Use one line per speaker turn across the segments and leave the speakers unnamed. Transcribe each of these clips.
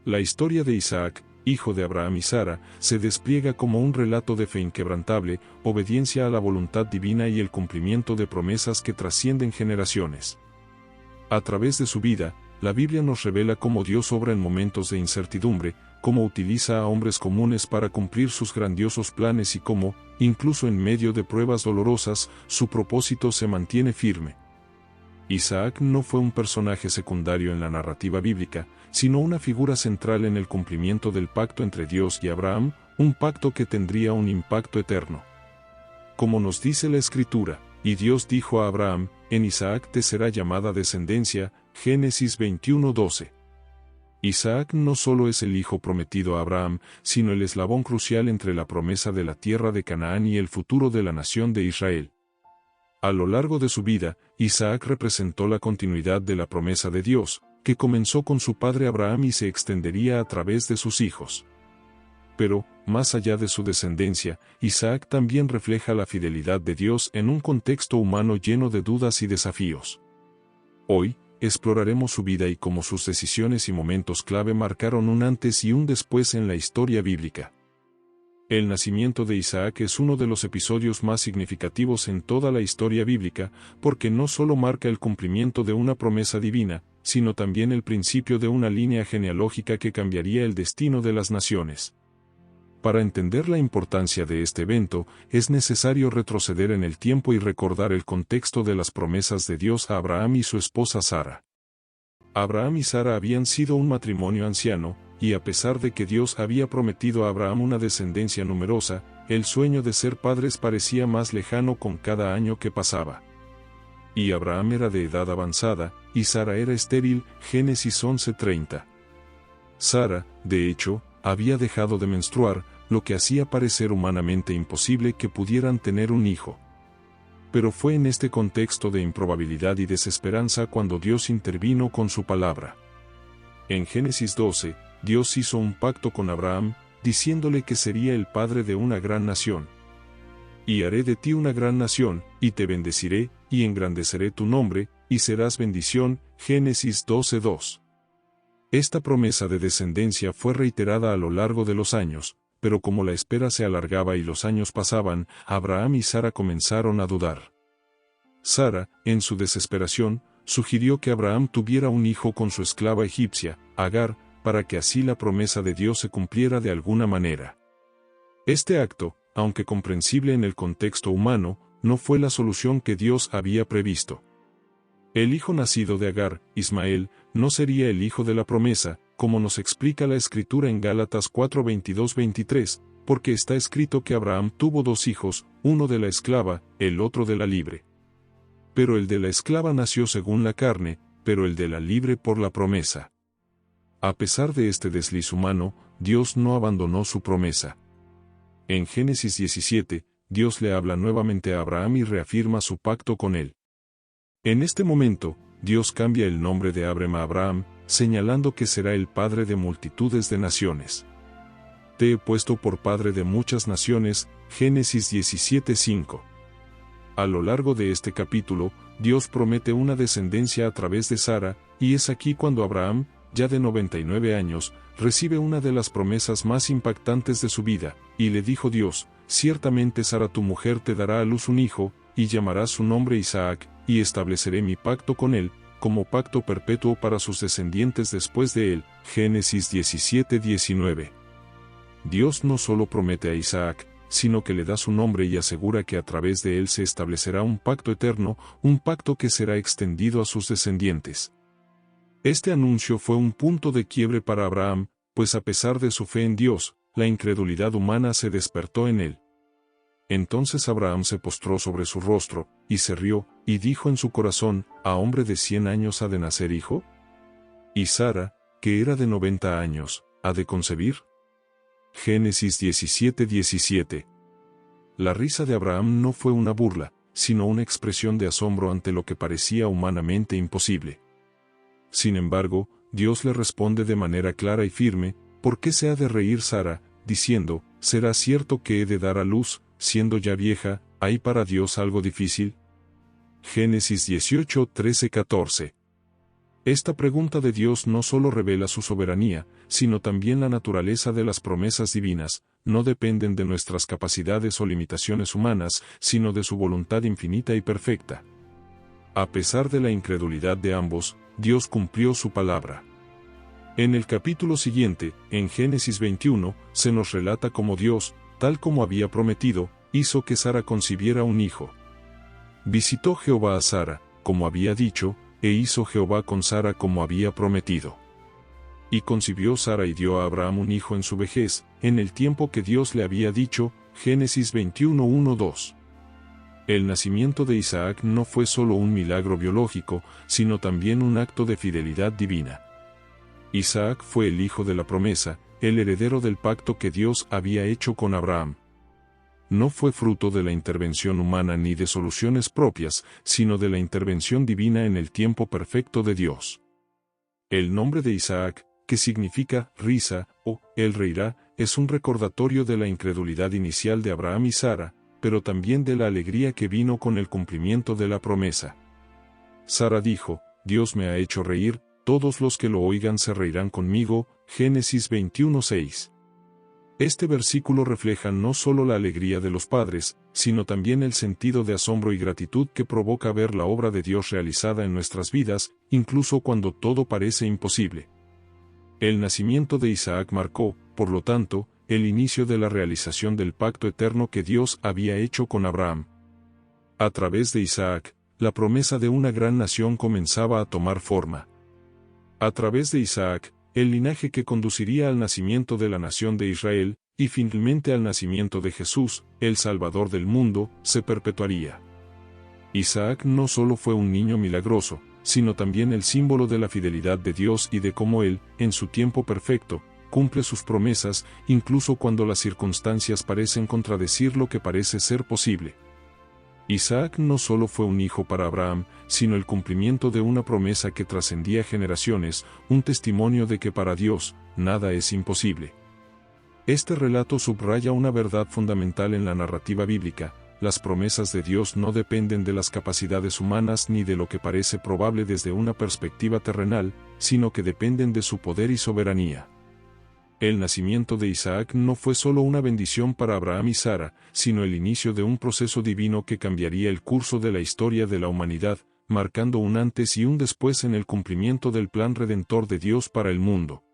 La historia de Isaac, hijo de Abraham y Sara, se despliega como un relato de fe inquebrantable, obediencia a la voluntad divina y el cumplimiento de promesas que trascienden generaciones. A través de su vida, la Biblia nos revela cómo Dios obra en momentos de incertidumbre, cómo utiliza a hombres comunes para cumplir sus grandiosos planes y cómo, incluso en medio de pruebas dolorosas, su propósito se mantiene firme. Isaac no fue un personaje secundario en la narrativa bíblica, sino una figura central en el cumplimiento del pacto entre Dios y Abraham, un pacto que tendría un impacto eterno. Como nos dice la Escritura, y Dios dijo a Abraham, en Isaac te será llamada descendencia, Génesis 21:12. Isaac no solo es el hijo prometido a Abraham, sino el eslabón crucial entre la promesa de la tierra de Canaán y el futuro de la nación de Israel. A lo largo de su vida, Isaac representó la continuidad de la promesa de Dios, que comenzó con su padre Abraham y se extendería a través de sus hijos. Pero, más allá de su descendencia, Isaac también refleja la fidelidad de Dios en un contexto humano lleno de dudas y desafíos. Hoy, exploraremos su vida y cómo sus decisiones y momentos clave marcaron un antes y un después en la historia bíblica. El nacimiento de Isaac es uno de los episodios más significativos en toda la historia bíblica, porque no solo marca el cumplimiento de una promesa divina, sino también el principio de una línea genealógica que cambiaría el destino de las naciones. Para entender la importancia de este evento, es necesario retroceder en el tiempo y recordar el contexto de las promesas de Dios a Abraham y su esposa Sara. Abraham y Sara habían sido un matrimonio anciano, y a pesar de que Dios había prometido a Abraham una descendencia numerosa, el sueño de ser padres parecía más lejano con cada año que pasaba. Y Abraham era de edad avanzada, y Sara era estéril, Génesis 11:30. Sara, de hecho, había dejado de menstruar, lo que hacía parecer humanamente imposible que pudieran tener un hijo. Pero fue en este contexto de improbabilidad y desesperanza cuando Dios intervino con su palabra. En Génesis 12, Dios hizo un pacto con Abraham, diciéndole que sería el padre de una gran nación. Y haré de ti una gran nación, y te bendeciré, y engrandeceré tu nombre, y serás bendición, Génesis 12:2. Esta promesa de descendencia fue reiterada a lo largo de los años, pero como la espera se alargaba y los años pasaban, Abraham y Sara comenzaron a dudar. Sara, en su desesperación, sugirió que Abraham tuviera un hijo con su esclava egipcia, Agar, para que así la promesa de Dios se cumpliera de alguna manera. Este acto, aunque comprensible en el contexto humano, no fue la solución que Dios había previsto. El hijo nacido de Agar, Ismael, no sería el hijo de la promesa, como nos explica la Escritura en Gálatas 4:22-23, porque está escrito que Abraham tuvo dos hijos, uno de la esclava, el otro de la libre. Pero el de la esclava nació según la carne, pero el de la libre por la promesa. A pesar de este desliz humano, Dios no abandonó su promesa. En Génesis 17, Dios le habla nuevamente a Abraham y reafirma su pacto con él. En este momento, Dios cambia el nombre de Abram a Abraham, señalando que será el padre de multitudes de naciones. Te he puesto por padre de muchas naciones, Génesis 17:5. A lo largo de este capítulo, Dios promete una descendencia a través de Sara, y es aquí cuando Abraham, ya de 99 años, recibe una de las promesas más impactantes de su vida, y le dijo Dios, ciertamente Sara tu mujer te dará a luz un hijo, y llamarás su nombre Isaac, y estableceré mi pacto con él, como pacto perpetuo para sus descendientes después de él, Génesis 17:19. Dios no solo promete a Isaac, sino que le da su nombre y asegura que a través de él se establecerá un pacto eterno, un pacto que será extendido a sus descendientes. Este anuncio fue un punto de quiebre para Abraham, pues a pesar de su fe en Dios, la incredulidad humana se despertó en él. Entonces Abraham se postró sobre su rostro, y se rió, y dijo en su corazón, ¿a hombre de 100 años ha de nacer hijo? ¿Y Sara, que era de 90 años, ha de concebir? Génesis 17:17. La risa de Abraham no fue una burla, sino una expresión de asombro ante lo que parecía humanamente imposible. Sin embargo, Dios le responde de manera clara y firme, ¿por qué se ha de reír Sara, diciendo, ¿será cierto que he de dar a luz, siendo ya vieja, hay para Dios algo difícil? Génesis 18:13-14. Esta pregunta de Dios no solo revela su soberanía, sino también la naturaleza de las promesas divinas. No dependen de nuestras capacidades o limitaciones humanas, sino de su voluntad infinita y perfecta. A pesar de la incredulidad de ambos, Dios cumplió su palabra. En el capítulo siguiente, en Génesis 21, se nos relata cómo Dios, tal como había prometido, hizo que Sara concibiera un hijo. Visitó Jehová a Sara, como había dicho, e hizo Jehová con Sara como había prometido. Y concibió Sara y dio a Abraham un hijo en su vejez, en el tiempo que Dios le había dicho. Génesis 21:1-2. El nacimiento de Isaac no fue solo un milagro biológico, sino también un acto de fidelidad divina. Isaac fue el hijo de la promesa, el heredero del pacto que Dios había hecho con Abraham. No fue fruto de la intervención humana ni de soluciones propias, sino de la intervención divina en el tiempo perfecto de Dios. El nombre de Isaac, que significa risa, o él reirá, es un recordatorio de la incredulidad inicial de Abraham y Sara, pero también de la alegría que vino con el cumplimiento de la promesa. Sara dijo: Dios me ha hecho reír, todos los que lo oigan se reirán conmigo. Génesis 21:6. Este versículo refleja no solo la alegría de los padres, sino también el sentido de asombro y gratitud que provoca ver la obra de Dios realizada en nuestras vidas, incluso cuando todo parece imposible. El nacimiento de Isaac marcó, por lo tanto, el inicio de la realización del pacto eterno que Dios había hecho con Abraham. A través de Isaac, la promesa de una gran nación comenzaba a tomar forma. A través de Isaac, el linaje que conduciría al nacimiento de la nación de Israel, y finalmente al nacimiento de Jesús, el Salvador del mundo, se perpetuaría. Isaac no solo fue un niño milagroso, sino también el símbolo de la fidelidad de Dios y de cómo Él, en su tiempo perfecto, cumple sus promesas, incluso cuando las circunstancias parecen contradecir lo que parece ser posible. Isaac no solo fue un hijo para Abraham, sino el cumplimiento de una promesa que trascendía generaciones, un testimonio de que para Dios, nada es imposible. Este relato subraya una verdad fundamental en la narrativa bíblica: las promesas de Dios no dependen de las capacidades humanas ni de lo que parece probable desde una perspectiva terrenal, sino que dependen de su poder y soberanía. El nacimiento de Isaac no fue solo una bendición para Abraham y Sara, sino el inicio de un proceso divino que cambiaría el curso de la historia de la humanidad, marcando un antes y un después en el cumplimiento del plan redentor de Dios para el mundo.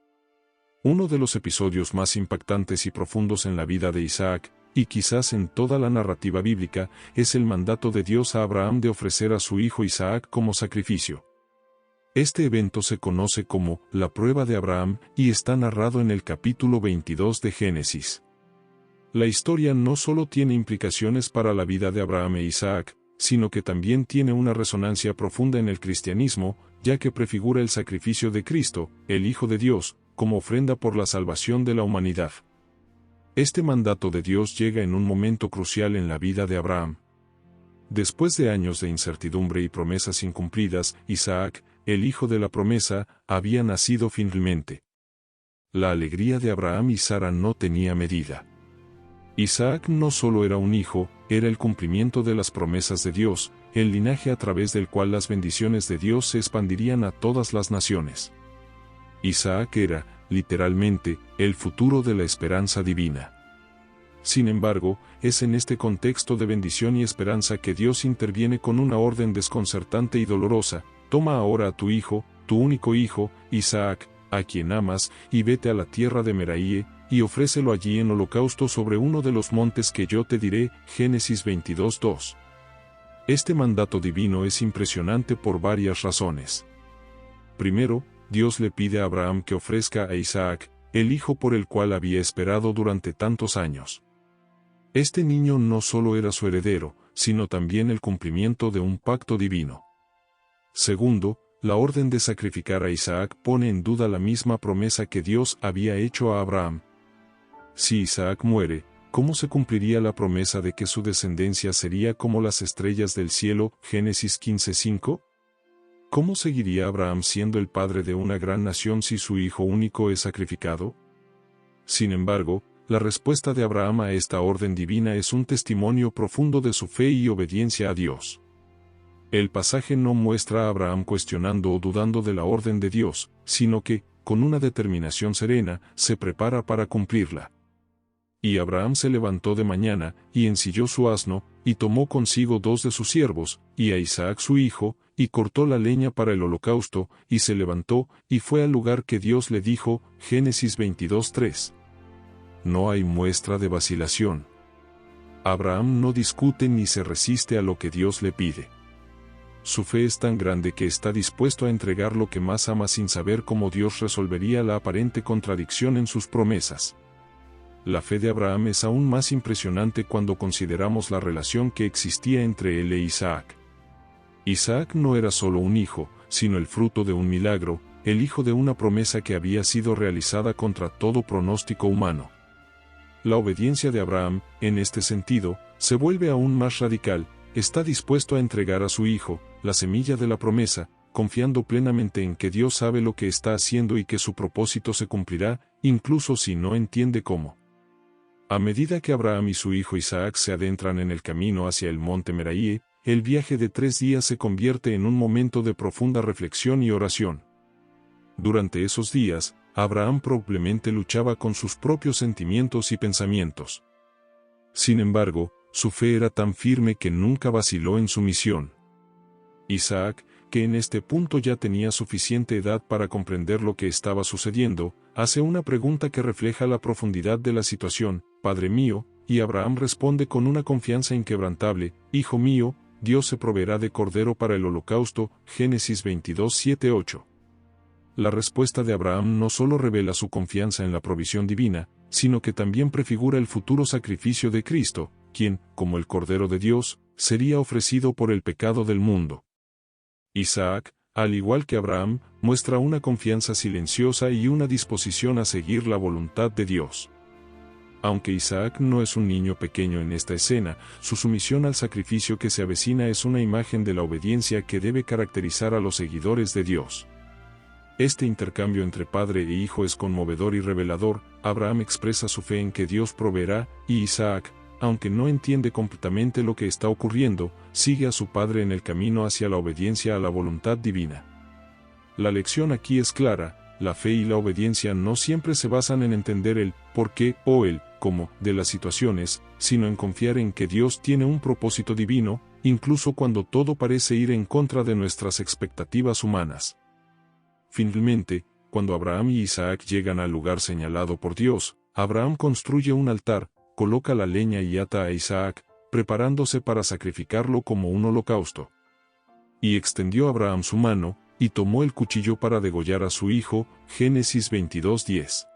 Uno de los episodios más impactantes y profundos en la vida de Isaac, y quizás en toda la narrativa bíblica, es el mandato de Dios a Abraham de ofrecer a su hijo Isaac como sacrificio. Este evento se conoce como la prueba de Abraham y está narrado en el capítulo 22 de Génesis. La historia no solo tiene implicaciones para la vida de Abraham e Isaac, sino que también tiene una resonancia profunda en el cristianismo, ya que prefigura el sacrificio de Cristo, el Hijo de Dios, como ofrenda por la salvación de la humanidad. Este mandato de Dios llega en un momento crucial en la vida de Abraham. Después de años de incertidumbre y promesas incumplidas, Isaac, el hijo de la promesa, había nacido finalmente. La alegría de Abraham y Sara no tenía medida. Isaac no solo era un hijo, era el cumplimiento de las promesas de Dios, el linaje a través del cual las bendiciones de Dios se expandirían a todas las naciones. Isaac era, literalmente, el futuro de la esperanza divina. Sin embargo, es en este contexto de bendición y esperanza que Dios interviene con una orden desconcertante y dolorosa: toma ahora a tu hijo, tu único hijo, Isaac, a quien amas, y vete a la tierra de Moriah, y ofrécelo allí en holocausto sobre uno de los montes que yo te diré. Génesis 22:2. Este mandato divino es impresionante por varias razones. Primero, Dios le pide a Abraham que ofrezca a Isaac, el hijo por el cual había esperado durante tantos años. Este niño no solo era su heredero, sino también el cumplimiento de un pacto divino. Segundo, la orden de sacrificar a Isaac pone en duda la misma promesa que Dios había hecho a Abraham. Si Isaac muere, ¿cómo se cumpliría la promesa de que su descendencia sería como las estrellas del cielo? Génesis 15:5. ¿Cómo seguiría Abraham siendo el padre de una gran nación si su hijo único es sacrificado? Sin embargo, la respuesta de Abraham a esta orden divina es un testimonio profundo de su fe y obediencia a Dios. El pasaje no muestra a Abraham cuestionando o dudando de la orden de Dios, sino que, con una determinación serena, se prepara para cumplirla. Y Abraham se levantó de mañana, y ensilló su asno, y tomó consigo 2 de sus siervos, y a Isaac su hijo, y cortó la leña para el holocausto, y se levantó, y fue al lugar que Dios le dijo, Génesis 22:3. No hay muestra de vacilación. Abraham no discute ni se resiste a lo que Dios le pide. Su fe es tan grande que está dispuesto a entregar lo que más ama sin saber cómo Dios resolvería la aparente contradicción en sus promesas. La fe de Abraham es aún más impresionante cuando consideramos la relación que existía entre él e Isaac. Isaac no era solo un hijo, sino el fruto de un milagro, el hijo de una promesa que había sido realizada contra todo pronóstico humano. La obediencia de Abraham, en este sentido, se vuelve aún más radical. Está dispuesto a entregar a su hijo, la semilla de la promesa, confiando plenamente en que Dios sabe lo que está haciendo y que su propósito se cumplirá, incluso si no entiende cómo. A medida que Abraham y su hijo Isaac se adentran en el camino hacia el monte Moriah, el viaje de 3 días se convierte en un momento de profunda reflexión y oración. Durante esos días, Abraham probablemente luchaba con sus propios sentimientos y pensamientos. Sin embargo, su fe era tan firme que nunca vaciló en su misión. Isaac, que en este punto ya tenía suficiente edad para comprender lo que estaba sucediendo, hace una pregunta que refleja la profundidad de la situación: Padre mío, y Abraham responde con una confianza inquebrantable: Hijo mío, Dios se proveerá de cordero para el holocausto. Génesis 22:7-8. La respuesta de Abraham no solo revela su confianza en la provisión divina, sino que también prefigura el futuro sacrificio de Cristo, quien, como el Cordero de Dios, sería ofrecido por el pecado del mundo. Isaac, al igual que Abraham, muestra una confianza silenciosa y una disposición a seguir la voluntad de Dios. Aunque Isaac no es un niño pequeño en esta escena, su sumisión al sacrificio que se avecina es una imagen de la obediencia que debe caracterizar a los seguidores de Dios. Este intercambio entre padre e hijo es conmovedor y revelador. Abraham expresa su fe en que Dios proveerá, y Isaac, aunque no entiende completamente lo que está ocurriendo, sigue a su padre en el camino hacia la obediencia a la voluntad divina. La lección aquí es clara: la fe y la obediencia no siempre se basan en entender el por qué o el cómo de las situaciones, sino en confiar en que Dios tiene un propósito divino, incluso cuando todo parece ir en contra de nuestras expectativas humanas. Finalmente, cuando Abraham y Isaac llegan al lugar señalado por Dios, Abraham construye un altar, coloca la leña y ata a Isaac, preparándose para sacrificarlo como un holocausto. Y extendió Abraham su mano, y tomó el cuchillo para degollar a su hijo. Génesis 22:10.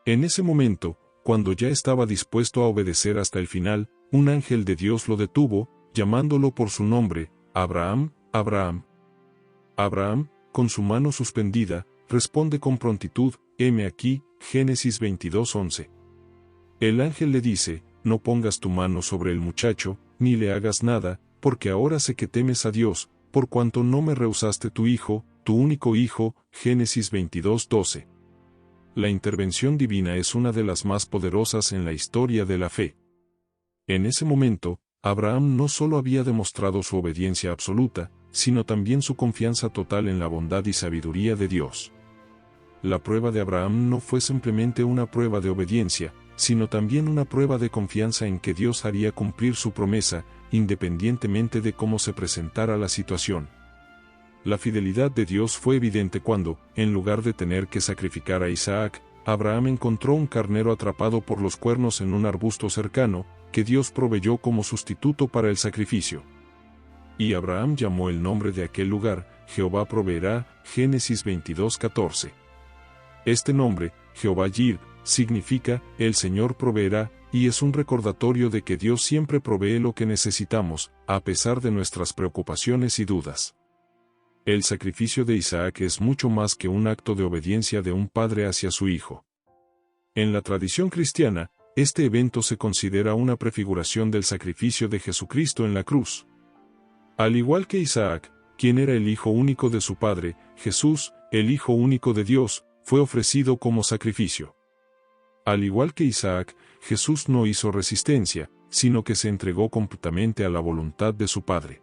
En ese momento, cuando ya estaba dispuesto a obedecer hasta el final, un ángel de Dios lo detuvo, llamándolo por su nombre: Abraham, Abraham. Abraham, con su mano suspendida, responde con prontitud: heme aquí. Génesis 22:11. El ángel le dice: no pongas tu mano sobre el muchacho, ni le hagas nada, porque ahora sé que temes a Dios, por cuanto no me rehusaste tu hijo, tu único hijo. Génesis 22:12. La intervención divina es una de las más poderosas en la historia de la fe. En ese momento, Abraham no solo había demostrado su obediencia absoluta, sino también su confianza total en la bondad y sabiduría de Dios. La prueba de Abraham no fue simplemente una prueba de obediencia, sino también una prueba de confianza en que Dios haría cumplir su promesa, independientemente de cómo se presentara la situación. La fidelidad de Dios fue evidente cuando, en lugar de tener que sacrificar a Isaac, Abraham encontró un carnero atrapado por los cuernos en un arbusto cercano, que Dios proveyó como sustituto para el sacrificio. Y Abraham llamó el nombre de aquel lugar: Jehová proveerá. Génesis 22:14. Este nombre, Jehová Jireh, significa el Señor proveerá, y es un recordatorio de que Dios siempre provee lo que necesitamos, a pesar de nuestras preocupaciones y dudas. El sacrificio de Isaac es mucho más que un acto de obediencia de un padre hacia su hijo. En la tradición cristiana, este evento se considera una prefiguración del sacrificio de Jesucristo en la cruz. Al igual que Isaac, quien era el hijo único de su padre, Jesús, el hijo único de Dios, fue ofrecido como sacrificio. Al igual que Isaac, Jesús no hizo resistencia, sino que se entregó completamente a la voluntad de su Padre.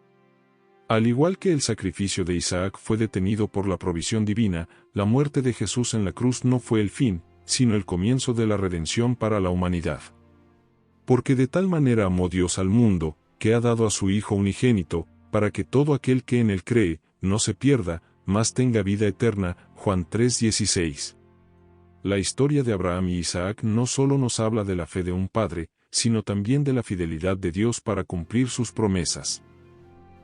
Al igual que el sacrificio de Isaac fue detenido por la provisión divina, la muerte de Jesús en la cruz no fue el fin, sino el comienzo de la redención para la humanidad. Porque de tal manera amó Dios al mundo, que ha dado a su Hijo unigénito, para que todo aquel que en él cree, no se pierda, mas tenga vida eterna. Juan 3:16. La historia de Abraham y Isaac no solo nos habla de la fe de un padre, sino también de la fidelidad de Dios para cumplir sus promesas.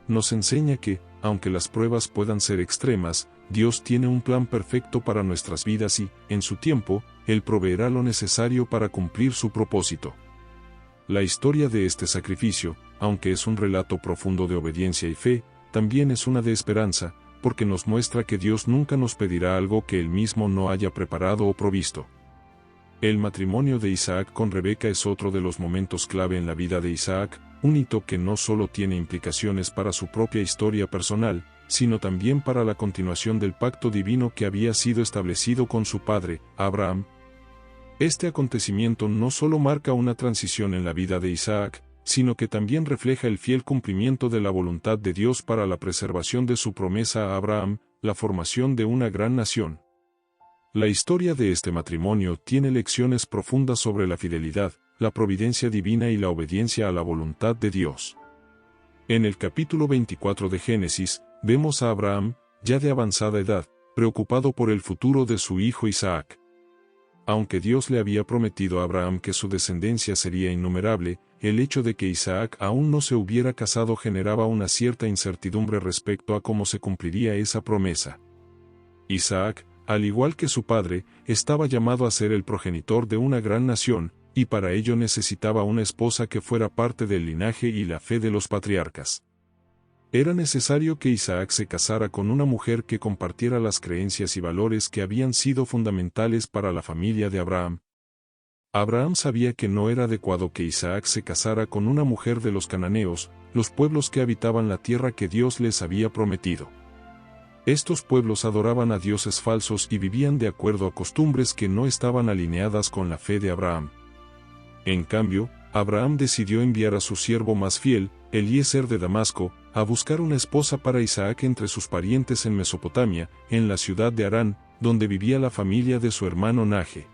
Nos enseña que, aunque las pruebas puedan ser extremas, Dios tiene un plan perfecto para nuestras vidas y, en su tiempo, Él proveerá lo necesario para cumplir su propósito. La historia de este sacrificio, aunque es un relato profundo de obediencia y fe, también es una de esperanza, porque nos muestra que Dios nunca nos pedirá algo que Él mismo no haya preparado o provisto. El matrimonio de Isaac con Rebeca es otro de los momentos clave en la vida de Isaac, un hito que no solo tiene implicaciones para su propia historia personal, sino también para la continuación del pacto divino que había sido establecido con su padre, Abraham. Este acontecimiento no solo marca una transición en la vida de Isaac, sino que también refleja el fiel cumplimiento de la voluntad de Dios para la preservación de su promesa a Abraham, la formación de una gran nación. La historia de este matrimonio tiene lecciones profundas sobre la fidelidad, la providencia divina y la obediencia a la voluntad de Dios. En el capítulo 24 de Génesis, vemos a Abraham, ya de avanzada edad, preocupado por el futuro de su hijo Isaac. Aunque Dios le había prometido a Abraham que su descendencia sería innumerable, el hecho de que Isaac aún no se hubiera casado generaba una cierta incertidumbre respecto a cómo se cumpliría esa promesa. Isaac, al igual que su padre, estaba llamado a ser el progenitor de una gran nación, y para ello necesitaba una esposa que fuera parte del linaje y la fe de los patriarcas. Era necesario que Isaac se casara con una mujer que compartiera las creencias y valores que habían sido fundamentales para la familia de Abraham. Abraham sabía que no era adecuado que Isaac se casara con una mujer de los cananeos, los pueblos que habitaban la tierra que Dios les había prometido. Estos pueblos adoraban a dioses falsos y vivían de acuerdo a costumbres que no estaban alineadas con la fe de Abraham. En cambio, Abraham decidió enviar a su siervo más fiel, Eliezer de Damasco, a buscar una esposa para Isaac entre sus parientes en Mesopotamia, en la ciudad de Harán, donde vivía la familia de su hermano Naje.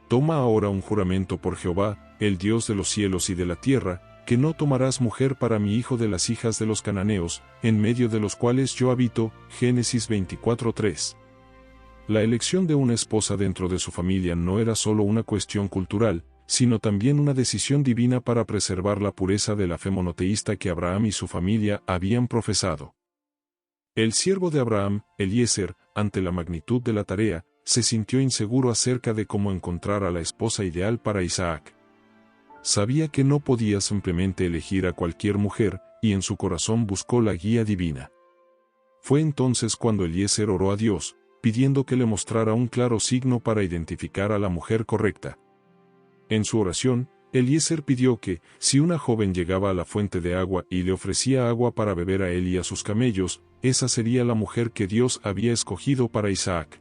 Toma ahora un juramento por Jehová, el Dios de los cielos y de la tierra, que no tomarás mujer para mi hijo de las hijas de los cananeos, en medio de los cuales yo habito. Génesis 24:3. La elección de una esposa dentro de su familia no era solo una cuestión cultural, sino también una decisión divina para preservar la pureza de la fe monoteísta que Abraham y su familia habían profesado. El siervo de Abraham, Eliezer, ante la magnitud de la tarea, se sintió inseguro acerca de cómo encontrar a la esposa ideal para Isaac. Sabía que no podía simplemente elegir a cualquier mujer, y en su corazón buscó la guía divina. Fue entonces cuando Eliezer oró a Dios, pidiendo que le mostrara un claro signo para identificar a la mujer correcta. En su oración, Eliezer pidió que, si una joven llegaba a la fuente de agua y le ofrecía agua para beber a él y a sus camellos, esa sería la mujer que Dios había escogido para Isaac.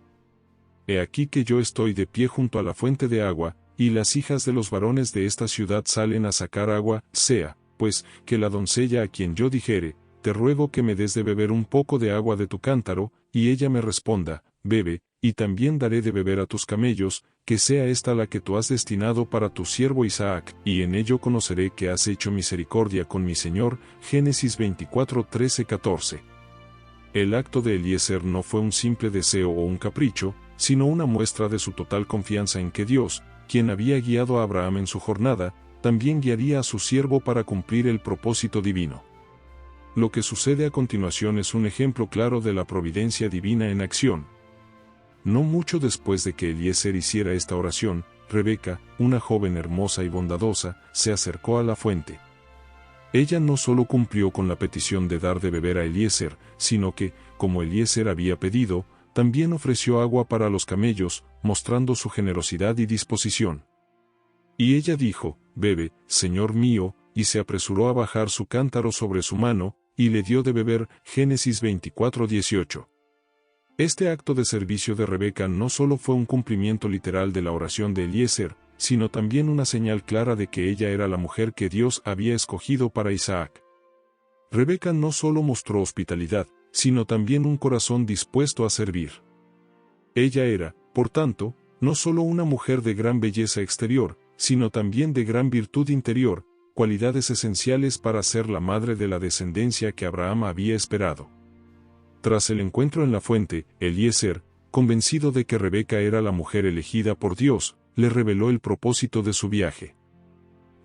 He aquí que yo estoy de pie junto a la fuente de agua, y las hijas de los varones de esta ciudad salen a sacar agua. Sea, pues, que la doncella a quien yo dijere, te ruego que me des de beber un poco de agua de tu cántaro, y ella me responda, bebe, y también daré de beber a tus camellos, que sea esta la que tú has destinado para tu siervo Isaac, y en ello conoceré que has hecho misericordia con mi Señor. Génesis 24:13-14. El acto de Eliezer no fue un simple deseo o un capricho, sino una muestra de su total confianza en que Dios, quien había guiado a Abraham en su jornada, también guiaría a su siervo para cumplir el propósito divino. Lo que sucede a continuación es un ejemplo claro de la providencia divina en acción. No mucho después de que Eliezer hiciera esta oración, Rebeca, una joven hermosa y bondadosa, se acercó a la fuente. Ella no solo cumplió con la petición de dar de beber a Eliezer, sino que, como Eliezer había pedido, también ofreció agua para los camellos, mostrando su generosidad y disposición. Y ella dijo, bebe, Señor mío, y se apresuró a bajar su cántaro sobre su mano, y le dio de beber. Génesis 24:18. Este acto de servicio de Rebeca no solo fue un cumplimiento literal de la oración de Eliezer, sino también una señal clara de que ella era la mujer que Dios había escogido para Isaac. Rebeca no solo mostró hospitalidad, sino también un corazón dispuesto a servir. Ella era, por tanto, no solo una mujer de gran belleza exterior, sino también de gran virtud interior, cualidades esenciales para ser la madre de la descendencia que Abraham había esperado. Tras el encuentro en la fuente, Eliezer, convencido de que Rebeca era la mujer elegida por Dios, le reveló el propósito de su viaje.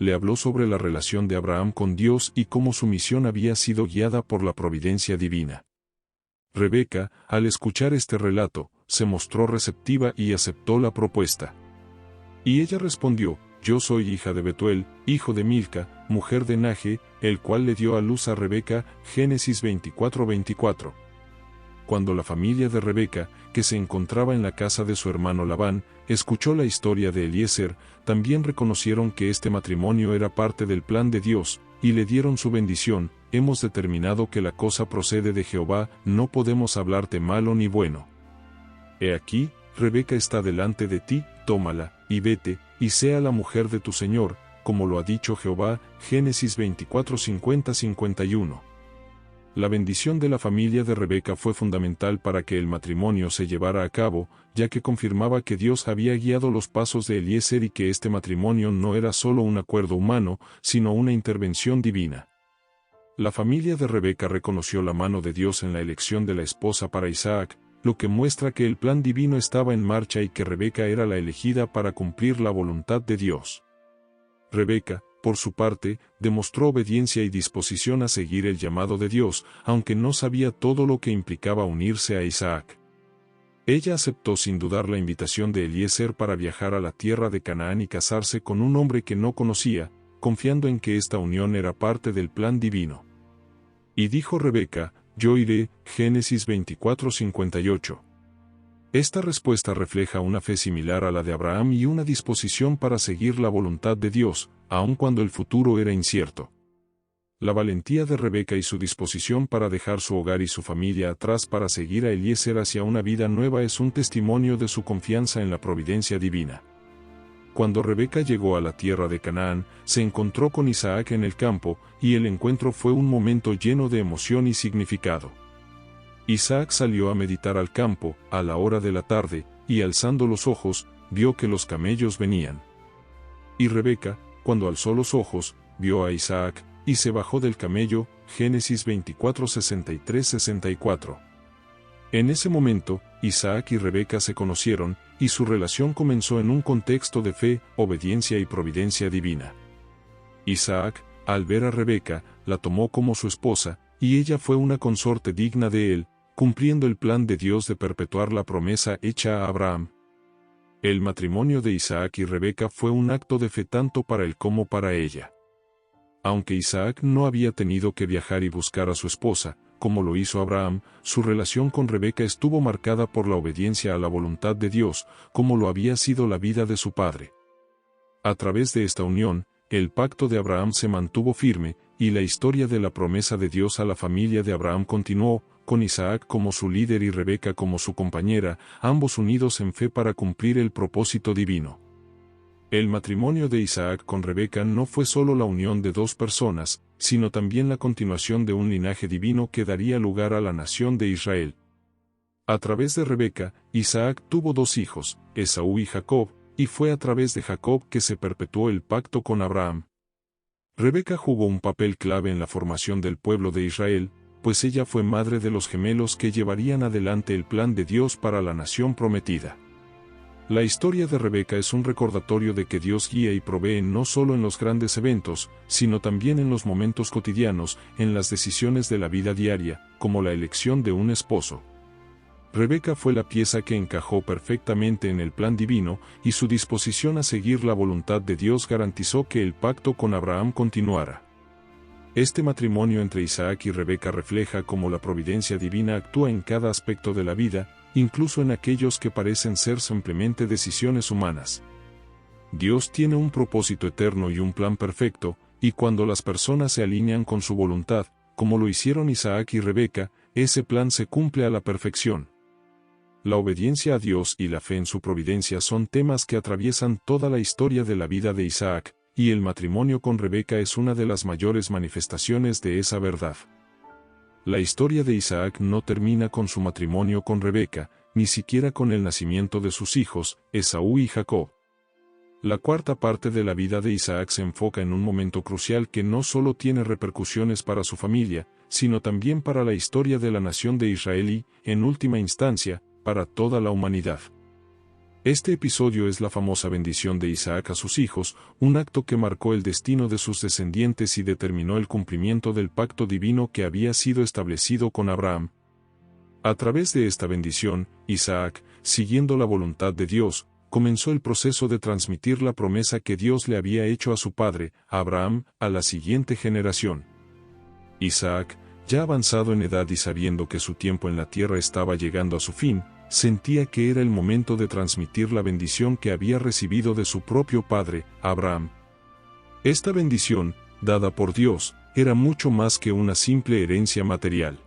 Le habló sobre la relación de Abraham con Dios y cómo su misión había sido guiada por la providencia divina. Rebeca, al escuchar este relato, se mostró receptiva y aceptó la propuesta. Y ella respondió: yo soy hija de Betuel, hijo de Milca, mujer de Naje, el cual le dio a luz a Rebeca. Génesis 24:24. Cuando la familia de Rebeca, que se encontraba en la casa de su hermano Labán, escuchó la historia de Eliezer, también reconocieron que este matrimonio era parte del plan de Dios, y le dieron su bendición. Hemos determinado que la cosa procede de Jehová, no podemos hablarte malo ni bueno. He aquí, Rebeca está delante de ti, tómala, y vete, y sea la mujer de tu señor, como lo ha dicho Jehová. Génesis 24:50-51. La bendición de la familia de Rebeca fue fundamental para que el matrimonio se llevara a cabo, ya que confirmaba que Dios había guiado los pasos de Eliezer y que este matrimonio no era solo un acuerdo humano, sino una intervención divina. La familia de Rebeca reconoció la mano de Dios en la elección de la esposa para Isaac, lo que muestra que el plan divino estaba en marcha y que Rebeca era la elegida para cumplir la voluntad de Dios. Rebeca, por su parte, demostró obediencia y disposición a seguir el llamado de Dios, aunque no sabía todo lo que implicaba unirse a Isaac. Ella aceptó sin dudar la invitación de Eliezer para viajar a la tierra de Canaán y casarse con un hombre que no conocía, confiando en que esta unión era parte del plan divino. Y dijo Rebeca: yo iré. Génesis 24:58. Esta respuesta refleja una fe similar a la de Abraham y una disposición para seguir la voluntad de Dios, aun cuando el futuro era incierto. La valentía de Rebeca y su disposición para dejar su hogar y su familia atrás para seguir a Eliezer hacia una vida nueva es un testimonio de su confianza en la providencia divina. Cuando Rebeca llegó a la tierra de Canaán, se encontró con Isaac en el campo, y el encuentro fue un momento lleno de emoción y significado. Isaac salió a meditar al campo, a la hora de la tarde, y alzando los ojos, vio que los camellos venían. Y Rebeca, cuando alzó los ojos, vio a Isaac, y se bajó del camello. Génesis 24:63-64. En ese momento, Isaac y Rebeca se conocieron, y su relación comenzó en un contexto de fe, obediencia y providencia divina. Isaac, al ver a Rebeca, la tomó como su esposa, y ella fue una consorte digna de él, cumpliendo el plan de Dios de perpetuar la promesa hecha a Abraham. El matrimonio de Isaac y Rebeca fue un acto de fe tanto para él como para ella. Aunque Isaac no había tenido que viajar y buscar a su esposa, como lo hizo Abraham, su relación con Rebeca estuvo marcada por la obediencia a la voluntad de Dios, como lo había sido la vida de su padre. A través de esta unión, el pacto de Abraham se mantuvo firme, y la historia de la promesa de Dios a la familia de Abraham continuó, con Isaac como su líder y Rebeca como su compañera, ambos unidos en fe para cumplir el propósito divino. El matrimonio de Isaac con Rebeca no fue solo la unión de dos personas, sino también la continuación de un linaje divino que daría lugar a la nación de Israel. A través de Rebeca, Isaac tuvo dos hijos, Esaú y Jacob, y fue a través de Jacob que se perpetuó el pacto con Abraham. Rebeca jugó un papel clave en la formación del pueblo de Israel, pues ella fue madre de los gemelos que llevarían adelante el plan de Dios para la nación prometida. La historia de Rebeca es un recordatorio de que Dios guía y provee no solo en los grandes eventos, sino también en los momentos cotidianos, en las decisiones de la vida diaria, como la elección de un esposo. Rebeca fue la pieza que encajó perfectamente en el plan divino, y su disposición a seguir la voluntad de Dios garantizó que el pacto con Abraham continuara. Este matrimonio entre Isaac y Rebeca refleja cómo la providencia divina actúa en cada aspecto de la vida, incluso en aquellos que parecen ser simplemente decisiones humanas. Dios tiene un propósito eterno y un plan perfecto, y cuando las personas se alinean con su voluntad, como lo hicieron Isaac y Rebeca, ese plan se cumple a la perfección. La obediencia a Dios y la fe en su providencia son temas que atraviesan toda la historia de la vida de Isaac, y el matrimonio con Rebeca es una de las mayores manifestaciones de esa verdad. La historia de Isaac no termina con su matrimonio con Rebeca, ni siquiera con el nacimiento de sus hijos, Esaú y Jacob. La cuarta parte de la vida de Isaac se enfoca en un momento crucial que no solo tiene repercusiones para su familia, sino también para la historia de la nación de Israel y, en última instancia, para toda la humanidad. Este episodio es la famosa bendición de Isaac a sus hijos, un acto que marcó el destino de sus descendientes y determinó el cumplimiento del pacto divino que había sido establecido con Abraham. A través de esta bendición, Isaac, siguiendo la voluntad de Dios, comenzó el proceso de transmitir la promesa que Dios le había hecho a su padre, Abraham, a la siguiente generación. Isaac, ya avanzado en edad y sabiendo que su tiempo en la tierra estaba llegando a su fin, sentía que era el momento de transmitir la bendición que había recibido de su propio padre, Abraham. Esta bendición, dada por Dios, era mucho más que una simple herencia material.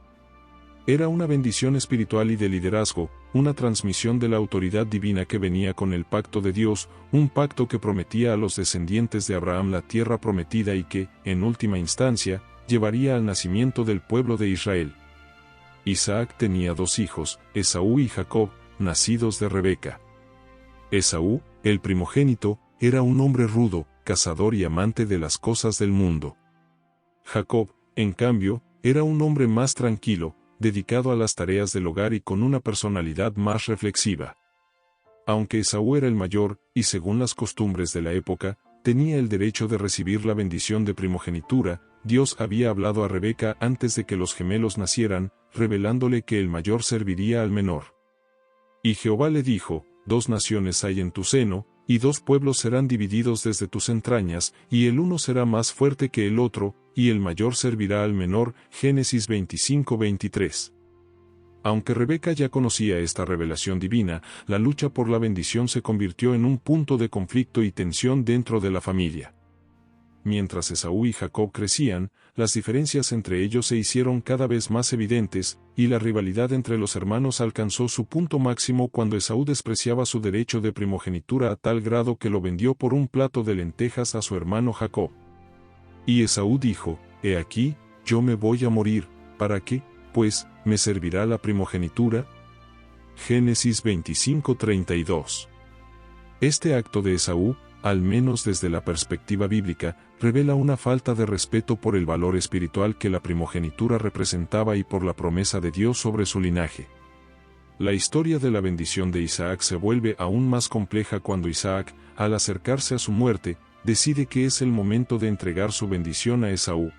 Era una bendición espiritual y de liderazgo, una transmisión de la autoridad divina que venía con el pacto de Dios, un pacto que prometía a los descendientes de Abraham la tierra prometida y que, en última instancia, llevaría al nacimiento del pueblo de Israel. Isaac tenía dos hijos, Esaú y Jacob, nacidos de Rebeca. Esaú, el primogénito, era un hombre rudo, cazador y amante de las cosas del mundo. Jacob, en cambio, era un hombre más tranquilo, dedicado a las tareas del hogar y con una personalidad más reflexiva. Aunque Esaú era el mayor, y según las costumbres de la época, tenía el derecho de recibir la bendición de primogenitura, Dios había hablado a Rebeca antes de que los gemelos nacieran, revelándole que el mayor serviría al menor. Y Jehová le dijo: 2 naciones hay en tu seno, y 2 pueblos serán divididos desde tus entrañas, y el uno será más fuerte que el otro, y el mayor servirá al menor. Génesis 25-23. Aunque Rebeca ya conocía esta revelación divina, la lucha por la bendición se convirtió en un punto de conflicto y tensión dentro de la familia. Mientras Esaú y Jacob crecían, las diferencias entre ellos se hicieron cada vez más evidentes, y la rivalidad entre los hermanos alcanzó su punto máximo cuando Esaú despreciaba su derecho de primogenitura a tal grado que lo vendió por un plato de lentejas a su hermano Jacob. Y Esaú dijo: He aquí, yo me voy a morir, ¿para qué, pues, me servirá la primogenitura? Génesis 25-32. Este acto de Esaú, al menos desde la perspectiva bíblica, revela una falta de respeto por el valor espiritual que la primogenitura representaba y por la promesa de Dios sobre su linaje. La historia de la bendición de Isaac se vuelve aún más compleja cuando Isaac, al acercarse a su muerte, decide que es el momento de entregar su bendición a Esaú.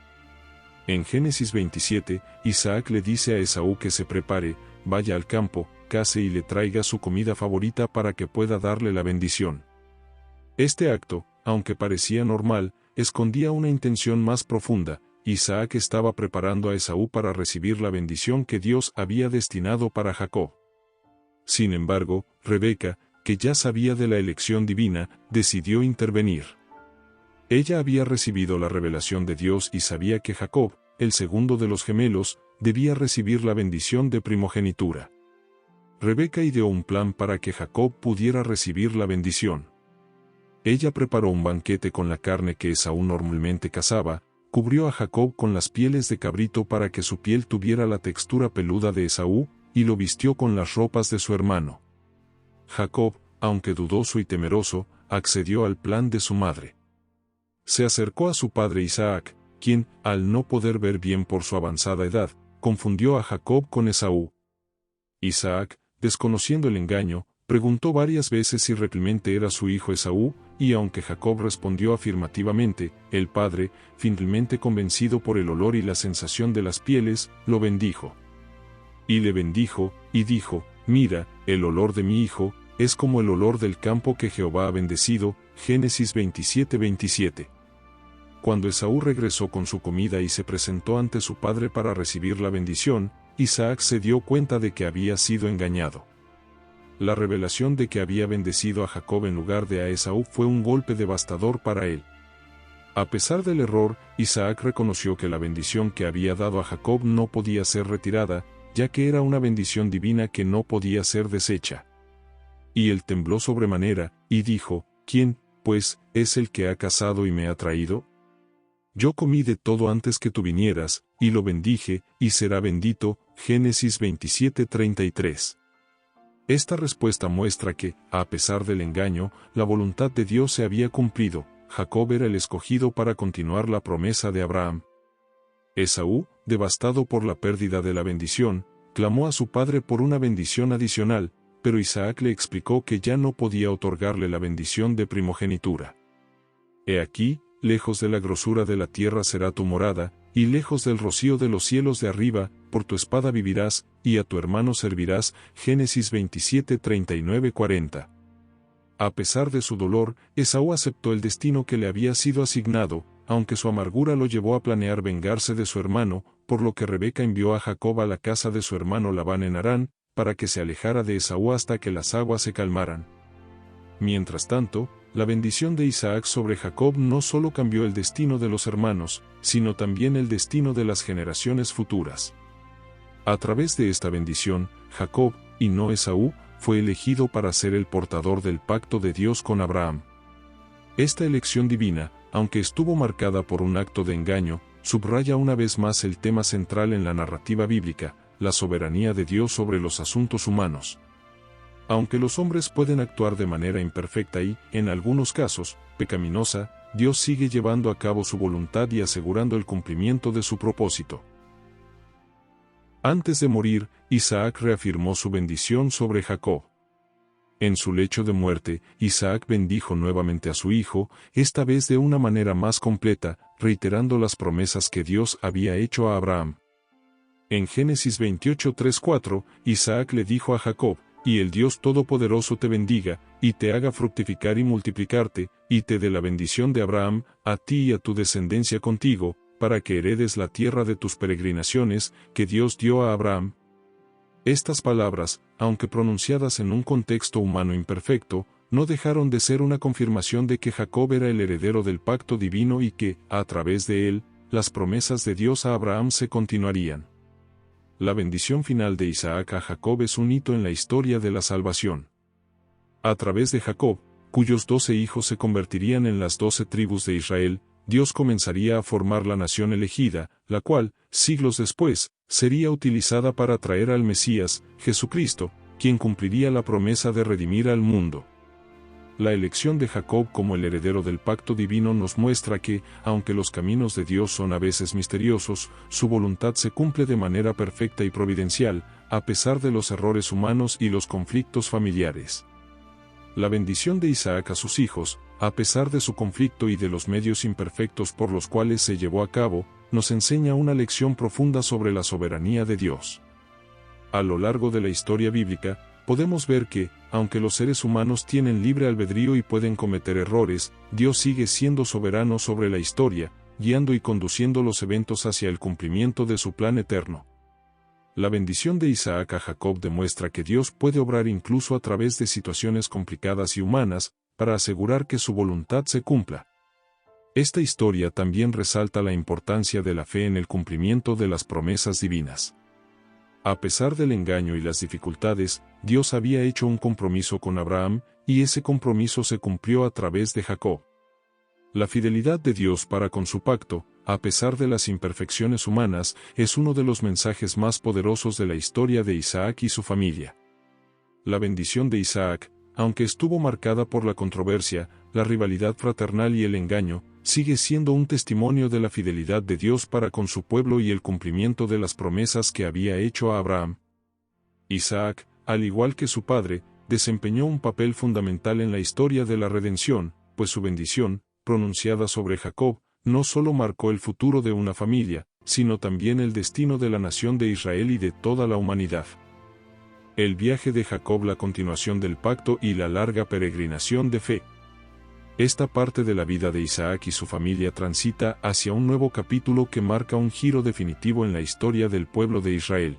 En Génesis 27, Isaac le dice a Esaú que se prepare, vaya al campo, cace y le traiga su comida favorita para que pueda darle la bendición. Este acto, aunque parecía normal, escondía una intención más profunda. Isaac estaba preparando a Esaú para recibir la bendición que Dios había destinado para Jacob. Sin embargo, Rebeca, que ya sabía de la elección divina, decidió intervenir. Ella había recibido la revelación de Dios y sabía que Jacob, el segundo de los gemelos, debía recibir la bendición de primogenitura. Rebeca ideó un plan para que Jacob pudiera recibir la bendición. Ella preparó un banquete con la carne que Esaú normalmente cazaba, cubrió a Jacob con las pieles de cabrito para que su piel tuviera la textura peluda de Esaú, y lo vistió con las ropas de su hermano. Jacob, aunque dudoso y temeroso, accedió al plan de su madre. Se acercó a su padre Isaac, quien, al no poder ver bien por su avanzada edad, confundió a Jacob con Esaú. Isaac, desconociendo el engaño, preguntó varias veces si realmente era su hijo Esaú, y aunque Jacob respondió afirmativamente, el padre, finalmente convencido por el olor y la sensación de las pieles, lo bendijo. Y le bendijo, y dijo: Mira, el olor de mi hijo, es como el olor del campo que Jehová ha bendecido. Génesis 27-27. Cuando Esaú regresó con su comida y se presentó ante su padre para recibir la bendición, Isaac se dio cuenta de que había sido engañado. La revelación de que había bendecido a Jacob en lugar de a Esaú fue un golpe devastador para él. A pesar del error, Isaac reconoció que la bendición que había dado a Jacob no podía ser retirada, ya que era una bendición divina que no podía ser deshecha. Y él tembló sobremanera, y dijo: ¿Quién, pues, es el que ha cazado y me ha traído? Yo comí de todo antes que tú vinieras, y lo bendije, y será bendito. Génesis 27:33. Esta respuesta muestra que, a pesar del engaño, la voluntad de Dios se había cumplido. Jacob era el escogido para continuar la promesa de Abraham. Esaú, devastado por la pérdida de la bendición, clamó a su padre por una bendición adicional, pero Isaac le explicó que ya no podía otorgarle la bendición de primogenitura. He aquí, lejos de la grosura de la tierra será tu morada, y lejos del rocío de los cielos de arriba, por tu espada vivirás, y a tu hermano servirás. Génesis 27:39-40. A pesar de su dolor, Esaú aceptó el destino que le había sido asignado, aunque su amargura lo llevó a planear vengarse de su hermano, por lo que Rebeca envió a Jacob a la casa de su hermano Labán en Harán, para que se alejara de Esaú hasta que las aguas se calmaran. Mientras tanto, la bendición de Isaac sobre Jacob no solo cambió el destino de los hermanos, sino también el destino de las generaciones futuras. A través de esta bendición, Jacob, y no Esaú, fue elegido para ser el portador del pacto de Dios con Abraham. Esta elección divina, aunque estuvo marcada por un acto de engaño, subraya una vez más el tema central en la narrativa bíblica, la soberanía de Dios sobre los asuntos humanos. Aunque los hombres pueden actuar de manera imperfecta y, en algunos casos, pecaminosa, Dios sigue llevando a cabo su voluntad y asegurando el cumplimiento de su propósito. Antes de morir, Isaac reafirmó su bendición sobre Jacob. En su lecho de muerte, Isaac bendijo nuevamente a su hijo, esta vez de una manera más completa, reiterando las promesas que Dios había hecho a Abraham. En Génesis 28:3-4, Isaac le dijo a Jacob: «Y el Dios Todopoderoso te bendiga, y te haga fructificar y multiplicarte, y te dé la bendición de Abraham, a ti y a tu descendencia contigo, para que heredes la tierra de tus peregrinaciones, que Dios dio a Abraham». Estas palabras, aunque pronunciadas en un contexto humano imperfecto, no dejaron de ser una confirmación de que Jacob era el heredero del pacto divino y que, a través de él, las promesas de Dios a Abraham se continuarían. La bendición final de Isaac a Jacob es un hito en la historia de la salvación. A través de Jacob, cuyos 12 hijos se convertirían en las 12 tribus de Israel, Dios comenzaría a formar la nación elegida, la cual, siglos después, sería utilizada para traer al Mesías, Jesucristo, quien cumpliría la promesa de redimir al mundo. La elección de Jacob como el heredero del pacto divino nos muestra que, aunque los caminos de Dios son a veces misteriosos, su voluntad se cumple de manera perfecta y providencial, a pesar de los errores humanos y los conflictos familiares. La bendición de Isaac a sus hijos, a pesar de su conflicto y de los medios imperfectos por los cuales se llevó a cabo, nos enseña una lección profunda sobre la soberanía de Dios. A lo largo de la historia bíblica, podemos ver que, aunque los seres humanos tienen libre albedrío y pueden cometer errores, Dios sigue siendo soberano sobre la historia, guiando y conduciendo los eventos hacia el cumplimiento de su plan eterno. La bendición de Isaac a Jacob demuestra que Dios puede obrar incluso a través de situaciones complicadas y humanas, para asegurar que su voluntad se cumpla. Esta historia también resalta la importancia de la fe en el cumplimiento de las promesas divinas. A pesar del engaño y las dificultades, Dios había hecho un compromiso con Abraham, y ese compromiso se cumplió a través de Jacob. La fidelidad de Dios para con su pacto, a pesar de las imperfecciones humanas, es uno de los mensajes más poderosos de la historia de Isaac y su familia. La bendición de Isaac, aunque estuvo marcada por la controversia, la rivalidad fraternal y el engaño, sigue siendo un testimonio de la fidelidad de Dios para con su pueblo y el cumplimiento de las promesas que había hecho a Abraham. Isaac, al igual que su padre, desempeñó un papel fundamental en la historia de la redención, pues su bendición, pronunciada sobre Jacob, no solo marcó el futuro de una familia, sino también el destino de la nación de Israel y de toda la humanidad. El viaje de Jacob, la continuación del pacto y la larga peregrinación de fe. Esta parte de la vida de Isaac y su familia transita hacia un nuevo capítulo que marca un giro definitivo en la historia del pueblo de Israel.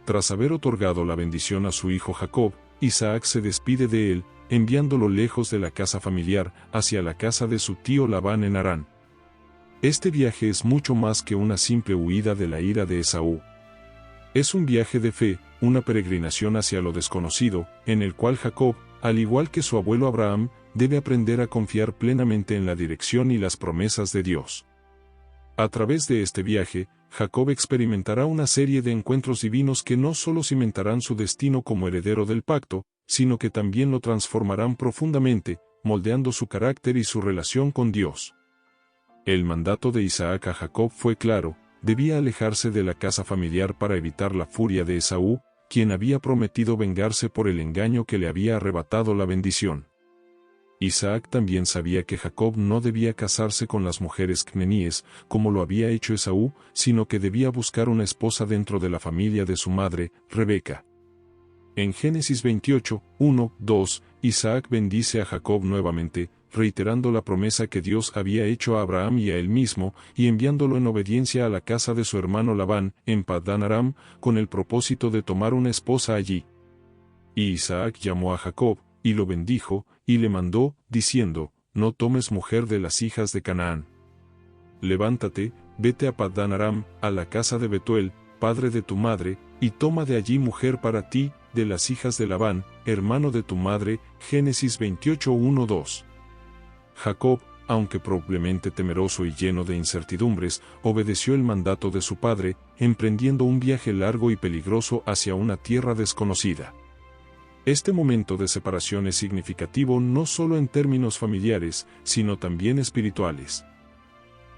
Tras haber otorgado la bendición a su hijo Jacob, Isaac se despide de él, enviándolo lejos de la casa familiar, hacia la casa de su tío Labán en Harán. Este viaje es mucho más que una simple huida de la ira de Esaú. Es un viaje de fe, una peregrinación hacia lo desconocido, en el cual Jacob, al igual que su abuelo Abraham, debe aprender a confiar plenamente en la dirección y las promesas de Dios. A través de este viaje, Jacob experimentará una serie de encuentros divinos que no solo cimentarán su destino como heredero del pacto, sino que también lo transformarán profundamente, moldeando su carácter y su relación con Dios. El mandato de Isaac a Jacob fue claro: debía alejarse de la casa familiar para evitar la furia de Esaú, quien había prometido vengarse por el engaño que le había arrebatado la bendición. Isaac también sabía que Jacob no debía casarse con las mujeres cananíes, como lo había hecho Esaú, sino que debía buscar una esposa dentro de la familia de su madre, Rebeca. En Génesis 28, 1, 2, Isaac bendice a Jacob nuevamente, reiterando la promesa que Dios había hecho a Abraham y a él mismo, y enviándolo en obediencia a la casa de su hermano Labán, en Padán Aram, con el propósito de tomar una esposa allí. Y Isaac llamó a Jacob, y lo bendijo, y le mandó, diciendo: no tomes mujer de las hijas de Canaán. Levántate, vete a Padán Aram, a la casa de Betuel, padre de tu madre, y toma de allí mujer para ti, de las hijas de Labán, hermano de tu madre. Génesis 28, 1, 2. Jacob, aunque probablemente temeroso y lleno de incertidumbres, obedeció el mandato de su padre, emprendiendo un viaje largo y peligroso hacia una tierra desconocida. Este momento de separación es significativo no solo en términos familiares, sino también espirituales.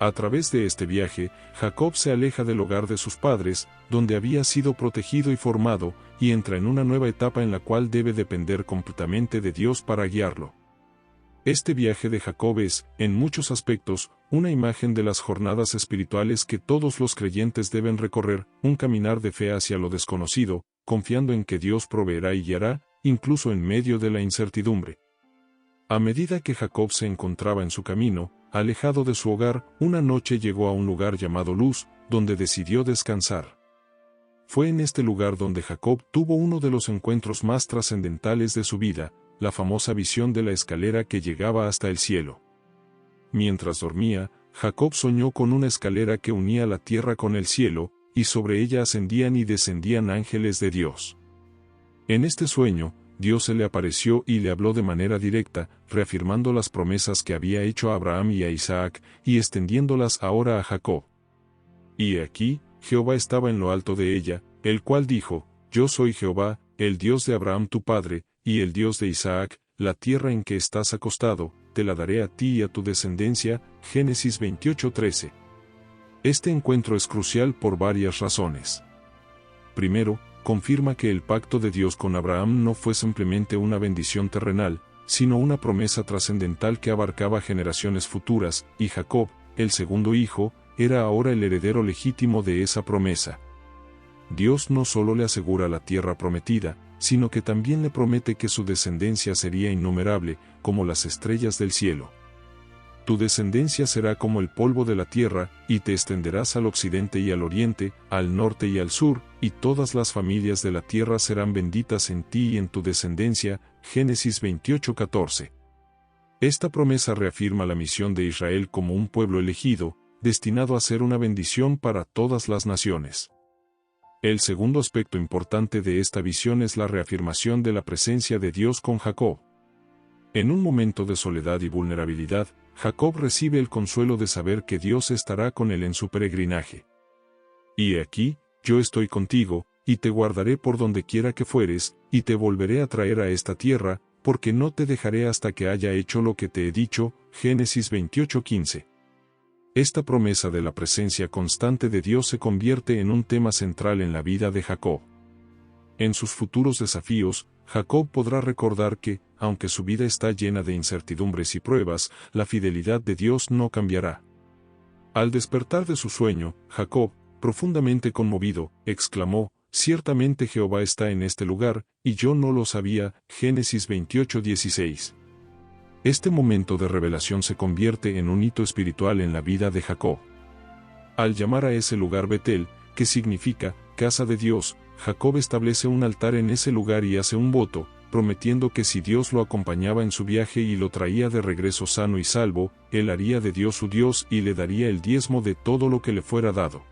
A través de este viaje, Jacob se aleja del hogar de sus padres, donde había sido protegido y formado, y entra en una nueva etapa en la cual debe depender completamente de Dios para guiarlo. Este viaje de Jacob es, en muchos aspectos, una imagen de las jornadas espirituales que todos los creyentes deben recorrer, un caminar de fe hacia lo desconocido, confiando en que Dios proveerá y guiará, incluso en medio de la incertidumbre. A medida que Jacob se encontraba en su camino, alejado de su hogar, una noche llegó a un lugar llamado Luz, donde decidió descansar. Fue en este lugar donde Jacob tuvo uno de los encuentros más trascendentales de su vida, la famosa visión de la escalera que llegaba hasta el cielo. Mientras dormía, Jacob soñó con una escalera que unía la tierra con el cielo, y sobre ella ascendían y descendían ángeles de Dios. En este sueño, Dios se le apareció y le habló de manera directa, reafirmando las promesas que había hecho a Abraham y a Isaac, y extendiéndolas ahora a Jacob. Y aquí, Jehová estaba en lo alto de ella, el cual dijo: yo soy Jehová, el Dios de Abraham tu padre, y el Dios de Isaac. La tierra en que estás acostado, te la daré a ti y a tu descendencia. Génesis 28:13. Este encuentro es crucial por varias razones. Primero, confirma que el pacto de Dios con Abraham no fue simplemente una bendición terrenal, sino una promesa trascendental que abarcaba generaciones futuras, y Jacob, el segundo hijo, era ahora el heredero legítimo de esa promesa. Dios no solo le asegura la tierra prometida, sino que también le promete que su descendencia sería innumerable, como las estrellas del cielo. Tu descendencia será como el polvo de la tierra, y te extenderás al occidente y al oriente, al norte y al sur, y todas las familias de la tierra serán benditas en ti y en tu descendencia. Génesis 28:14. Esta promesa reafirma la misión de Israel como un pueblo elegido, destinado a ser una bendición para todas las naciones. El segundo aspecto importante de esta visión es la reafirmación de la presencia de Dios con Jacob. En un momento de soledad y vulnerabilidad, Jacob recibe el consuelo de saber que Dios estará con él en su peregrinaje. Y aquí, yo estoy contigo, y te guardaré por donde quiera que fueres, y te volveré a traer a esta tierra, porque no te dejaré hasta que haya hecho lo que te he dicho. Génesis 28:15. Esta promesa de la presencia constante de Dios se convierte en un tema central en la vida de Jacob. En sus futuros desafíos, Jacob podrá recordar que, aunque su vida está llena de incertidumbres y pruebas, la fidelidad de Dios no cambiará. Al despertar de su sueño, Jacob, profundamente conmovido, exclamó: ciertamente Jehová está en este lugar, y yo no lo sabía. Génesis 28:16. Este momento de revelación se convierte en un hito espiritual en la vida de Jacob. Al llamar a ese lugar Betel, que significa casa de Dios, Jacob establece un altar en ese lugar y hace un voto, prometiendo que si Dios lo acompañaba en su viaje y lo traía de regreso sano y salvo, él haría de Dios su Dios y le daría el diezmo de todo lo que le fuera dado.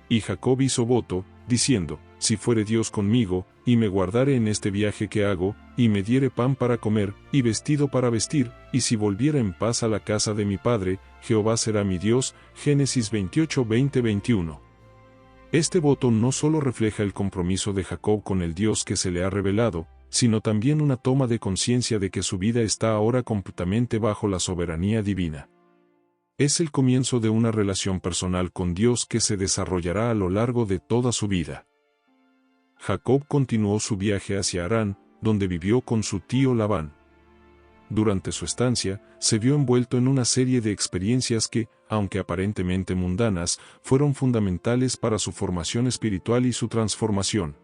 Y Jacob hizo voto, diciendo: si fuere Dios conmigo, y me guardare en este viaje que hago, y me diere pan para comer, y vestido para vestir, y si volviera en paz a la casa de mi padre, Jehová será mi Dios. Génesis 28:20-21. Este voto no solo refleja el compromiso de Jacob con el Dios que se le ha revelado, sino también una toma de conciencia de que su vida está ahora completamente bajo la soberanía divina. Es el comienzo de una relación personal con Dios que se desarrollará a lo largo de toda su vida. Jacob continuó su viaje hacia Harán, donde vivió con su tío Labán. Durante su estancia, se vio envuelto en una serie de experiencias que, aunque aparentemente mundanas, fueron fundamentales para su formación espiritual y su transformación.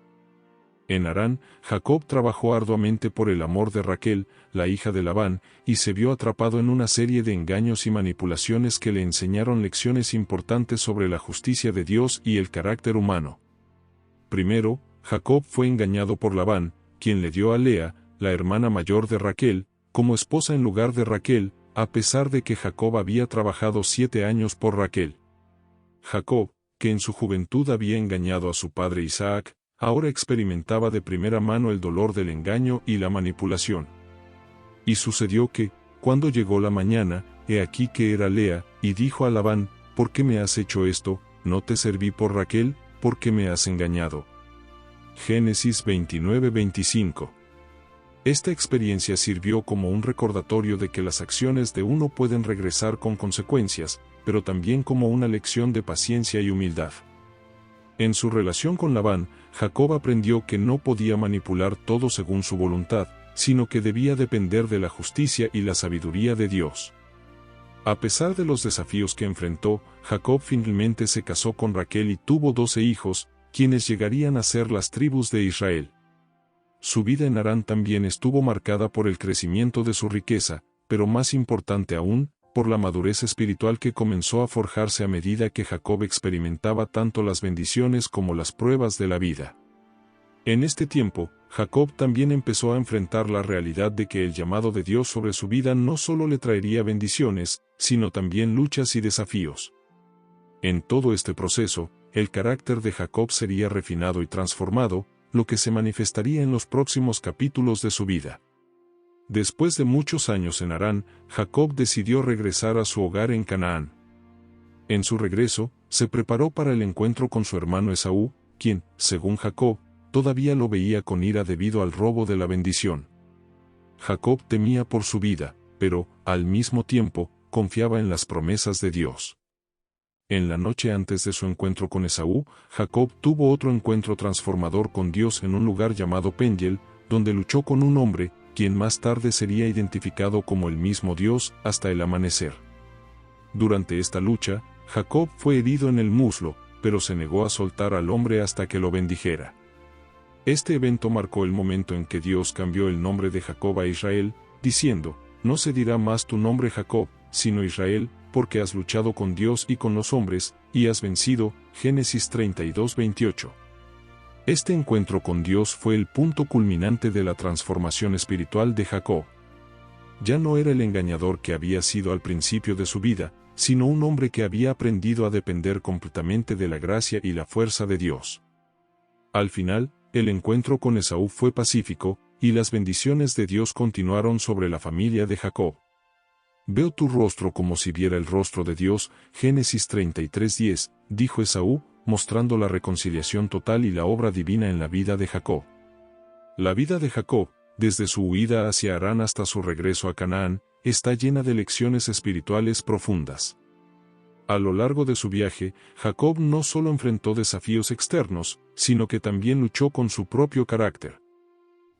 En Harán, Jacob trabajó arduamente por el amor de Raquel, la hija de Labán, y se vio atrapado en una serie de engaños y manipulaciones que le enseñaron lecciones importantes sobre la justicia de Dios y el carácter humano. Primero, Jacob fue engañado por Labán, quien le dio a Lea, la hermana mayor de Raquel, como esposa en lugar de Raquel, a pesar de que Jacob había trabajado 7 años por Raquel. Jacob, que en su juventud había engañado a su padre Isaac, ahora experimentaba de primera mano el dolor del engaño y la manipulación. Y sucedió que, cuando llegó la mañana, he aquí que era Lea, y dijo a Labán: ¿por qué me has hecho esto? ¿No te serví por Raquel? ¿Por qué me has engañado? Génesis 29-25. Esta experiencia sirvió como un recordatorio de que las acciones de uno pueden regresar con consecuencias, pero también como una lección de paciencia y humildad. En su relación con Labán, Jacob aprendió que no podía manipular todo según su voluntad, sino que debía depender de la justicia y la sabiduría de Dios. A pesar de los desafíos que enfrentó, Jacob finalmente se casó con Raquel y tuvo 12 hijos, quienes llegarían a ser las tribus de Israel. Su vida en Harán también estuvo marcada por el crecimiento de su riqueza, pero más importante aún, por la madurez espiritual que comenzó a forjarse a medida que Jacob experimentaba tanto las bendiciones como las pruebas de la vida. En este tiempo, Jacob también empezó a enfrentar la realidad de que el llamado de Dios sobre su vida no solo le traería bendiciones, sino también luchas y desafíos. En todo este proceso, el carácter de Jacob sería refinado y transformado, lo que se manifestaría en los próximos capítulos de su vida. Después de muchos años en Harán, Jacob decidió regresar a su hogar en Canaán. En su regreso, se preparó para el encuentro con su hermano Esaú, quien, según Jacob, todavía lo veía con ira debido al robo de la bendición. Jacob temía por su vida, pero, al mismo tiempo, confiaba en las promesas de Dios. En la noche antes de su encuentro con Esaú, Jacob tuvo otro encuentro transformador con Dios en un lugar llamado Peniel, donde luchó con un hombre, quien más tarde sería identificado como el mismo Dios hasta el amanecer. Durante esta lucha, Jacob fue herido en el muslo, pero se negó a soltar al hombre hasta que lo bendijera. Este evento marcó el momento en que Dios cambió el nombre de Jacob a Israel, diciendo: no se dirá más tu nombre Jacob, sino Israel, porque has luchado con Dios y con los hombres, y has vencido. Génesis 32-28. Este encuentro con Dios fue el punto culminante de la transformación espiritual de Jacob. Ya no era el engañador que había sido al principio de su vida, sino un hombre que había aprendido a depender completamente de la gracia y la fuerza de Dios. Al final, el encuentro con Esaú fue pacífico, y las bendiciones de Dios continuaron sobre la familia de Jacob. Veo tu rostro como si viera el rostro de Dios. Génesis 33:10, dijo Esaú, mostrando la reconciliación total y la obra divina en la vida de Jacob. La vida de Jacob, desde su huida hacia Harán hasta su regreso a Canaán, está llena de lecciones espirituales profundas. A lo largo de su viaje, Jacob no solo enfrentó desafíos externos, sino que también luchó con su propio carácter.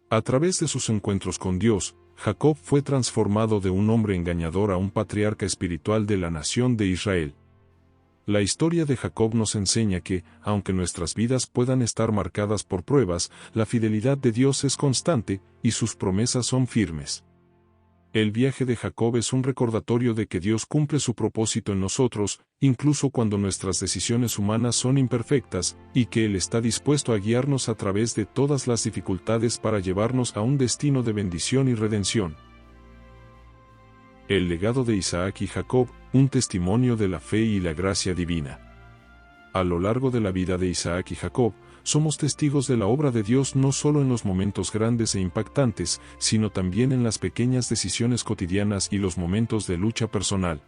A través de sus encuentros con Dios, Jacob fue transformado de un hombre engañador a un patriarca espiritual de la nación de Israel. La historia de Jacob nos enseña que, aunque nuestras vidas puedan estar marcadas por pruebas, la fidelidad de Dios es constante, y sus promesas son firmes. El viaje de Jacob es un recordatorio de que Dios cumple su propósito en nosotros, incluso cuando nuestras decisiones humanas son imperfectas, y que Él está dispuesto a guiarnos a través de todas las dificultades para llevarnos a un destino de bendición y redención. El legado de Isaac y Jacob, un testimonio de la fe y la gracia divina. A lo largo de la vida de Isaac y Jacob, somos testigos de la obra de Dios no solo en los momentos grandes e impactantes, sino también en las pequeñas decisiones cotidianas y los momentos de lucha personal.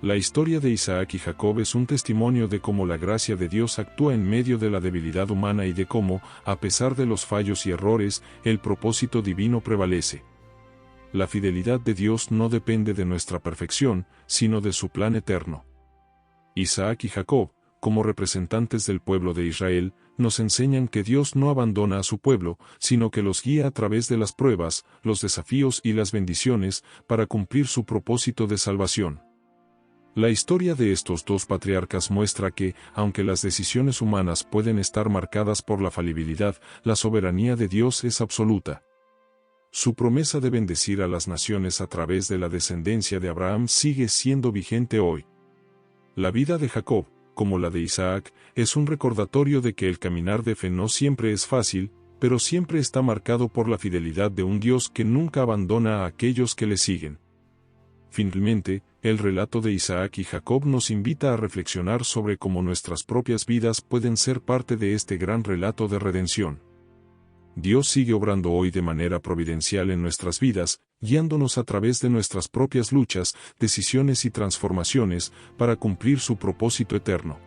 La historia de Isaac y Jacob es un testimonio de cómo la gracia de Dios actúa en medio de la debilidad humana y de cómo, a pesar de los fallos y errores, el propósito divino prevalece. La fidelidad de Dios no depende de nuestra perfección, sino de su plan eterno. Isaac y Jacob, como representantes del pueblo de Israel, nos enseñan que Dios no abandona a su pueblo, sino que los guía a través de las pruebas, los desafíos y las bendiciones, para cumplir su propósito de salvación. La historia de estos dos patriarcas muestra que, aunque las decisiones humanas pueden estar marcadas por la falibilidad, la soberanía de Dios es absoluta. Su promesa de bendecir a las naciones a través de la descendencia de Abraham sigue siendo vigente hoy. La vida de Jacob, como la de Isaac, es un recordatorio de que el caminar de fe no siempre es fácil, pero siempre está marcado por la fidelidad de un Dios que nunca abandona a aquellos que le siguen. Finalmente, el relato de Isaac y Jacob nos invita a reflexionar sobre cómo nuestras propias vidas pueden ser parte de este gran relato de redención. Dios sigue obrando hoy de manera providencial en nuestras vidas, guiándonos a través de nuestras propias luchas, decisiones y transformaciones, para cumplir su propósito eterno.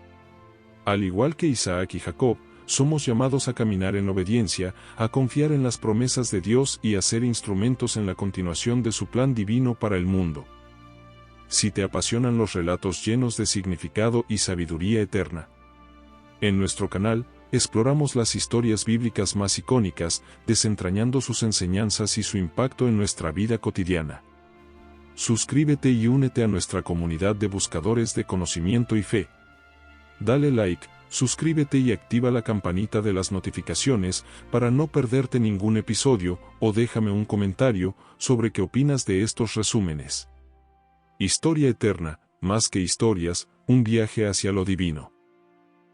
Al igual que Isaac y Jacob, somos llamados a caminar en obediencia, a confiar en las promesas de Dios y a ser instrumentos en la continuación de su plan divino para el mundo. Si te apasionan los relatos llenos de significado y sabiduría eterna, en nuestro canal, exploramos las historias bíblicas más icónicas, desentrañando sus enseñanzas y su impacto en nuestra vida cotidiana. Suscríbete y únete a nuestra comunidad de buscadores de conocimiento y fe. Dale like, suscríbete y activa la campanita de las notificaciones para no perderte ningún episodio, o déjame un comentario sobre qué opinas de estos resúmenes. Historia eterna, más que historias, un viaje hacia lo divino.